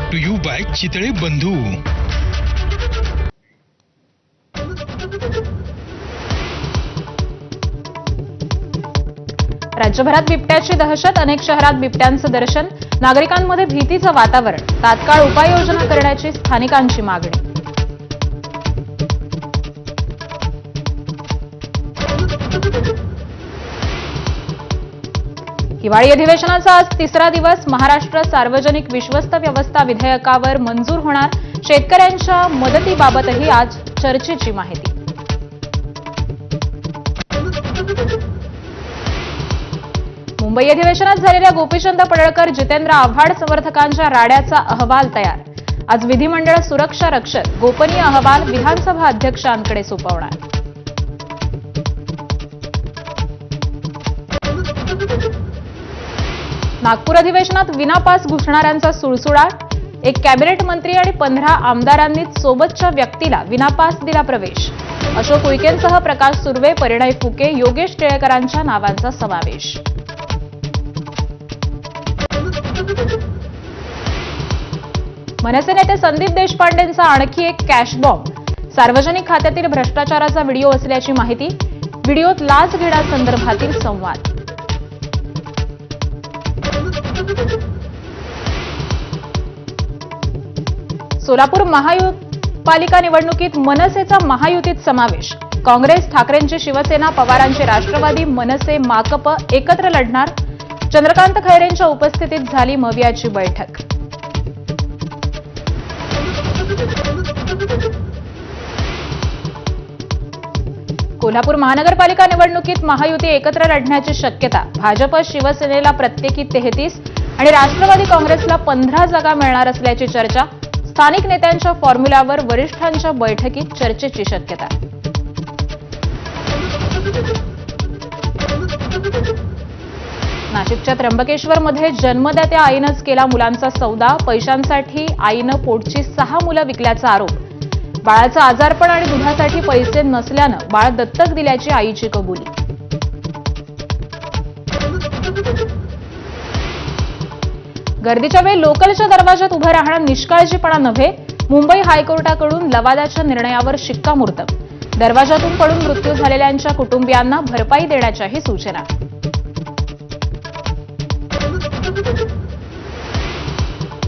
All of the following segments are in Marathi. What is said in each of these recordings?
Brought to you by Chitale Bandhu. राज्यभरात बिबट्याची दहशत, अनेक शहरात बिबट्यांचं दर्शन, नागरिकांमध्ये भीतीचं वातावरण, तात्काळ उपाययोजना करण्याची स्थानिकांची मागणी। हिवाळी अधिवेशनाचा आज तिसरा दिवस, महाराष्ट्र सार्वजनिक विश्वस्त व्यवस्था विधेयकावर मंजूर होणार, शेतकऱ्यांच्या मदतीबाबतही आज चर्चेची माहिती। मुंबई अधिवेशनात झालेल्या गोपीचंद पडळकर, जितेंद्र आव्हाड समर्थकांच्या राड्याचा अहवाल तयार, आज विधिमंडळ सुरक्षा रक्षक गोपनीय अहवाल विधानसभा अध्यक्षांकडे सोपवणार। नागपूर अधिवेशनात विनापास घुसणाऱ्यांचा सुळसुळाट, एक कॅबिनेट मंत्री आणि 15 आमदारांनीच सोबतच्या व्यक्तीला विनापास दिला प्रवेश, अशोक उईकेंसह प्रकाश सुर्वे, परिणय फुके, योगेश टिळेकरांच्या नावांचा समावेश। मनसे नेते संदीप देशपांडेंचा आणखी एक कॅश बॉम्ब, सार्वजनिक खात्यातील भ्रष्टाचाराचा व्हिडिओ असल्याची माहिती, व्हिडिओत लाच घेण्यासंदर्भातील संवाद। सोलापूर महापालिका निवडणुकीत मनसेचा महायुतीत समावेश, काँग्रेस, ठाकरेंची शिवसेना, पवारांची राष्ट्रवादी, मनसे, माकप एकत्र लढणार, चंद्रकांत खैरेंच्या उपस्थितीत झाली मवियाची बैठक। कोल्हापूर महानगरपालिका निवडणुकीत महायुती एकत्र लढण्याची शक्यता, भाजप शिवसेनेला प्रत्येकी 33 आणि राष्ट्रवादी काँग्रेसला 15 जागा मिळणार असल्याची चर्चा, स्थानिक नेत्यांच्या फॉर्म्युल्यावर वरिष्ठांच्या बैठकीत चर्चेची शक्यता। नाशिकच्या त्र्यंबकेश्वरमध्ये जन्मदात्या आईनंच केला मुलांचा सौदा, पैशांसाठी आईनं पोटची 6 मुलं विकल्याचा आरोप, बाळाचं आजारपण आणि दुधासाठी पैसे नसल्यानं बाळ दत्तक दिल्याची आईची कबुली। गर्दीच्या वेळी लोकलच्या दरवाजात उभं राहणं निष्काळजीपणा नव्हे, मुंबई हायकोर्टाकडून लवादाच्या निर्णयावर शिक्कामोर्तब, दरवाजातून पडून मृत्यू झालेल्यांच्या कुटुंबियांना भरपाई देण्याच्याही सूचना।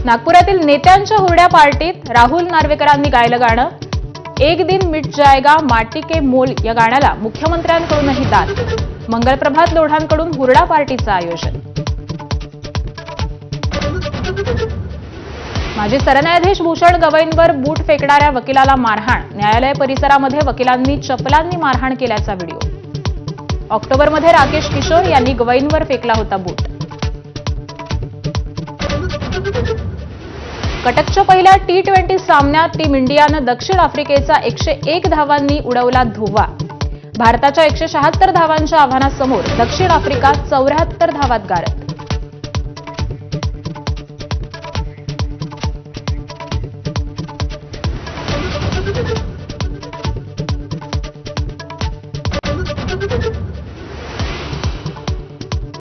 नागपुरातील नेत्यांच्या हुरड्या पार्टीत राहुल नार्वेकरांनी गायलं गाणं, एक दिन मिट जाएगा माटी के मोल या गाण्याला मुख्यमंत्र्यांकडूनही दाद, मंगलप्रभात लोढांकडून हुरडा पार्टीचं आयोजन। माजी सरन्यायाधीश भूषण गवईंवर बूट फेकणाऱ्या वकिलाला मारहाण, न्यायालय परिसरामध्ये वकिलांनी चपलांनी मारहाण केल्याचा व्हिडिओ। ऑक्टोबरमध्ये राकेश किशोर यांनी गवईंवर फेकला होता बूट। कटकच्या पहिल्या T20 सामन्यात टीम इंडियानं दक्षिण आफ्रिकेचा 101 धावांनी उडवला धुव्वा, भारताच्या 176 धावांच्या आव्हानासमोर दक्षिण आफ्रिका 74 धावात गारद।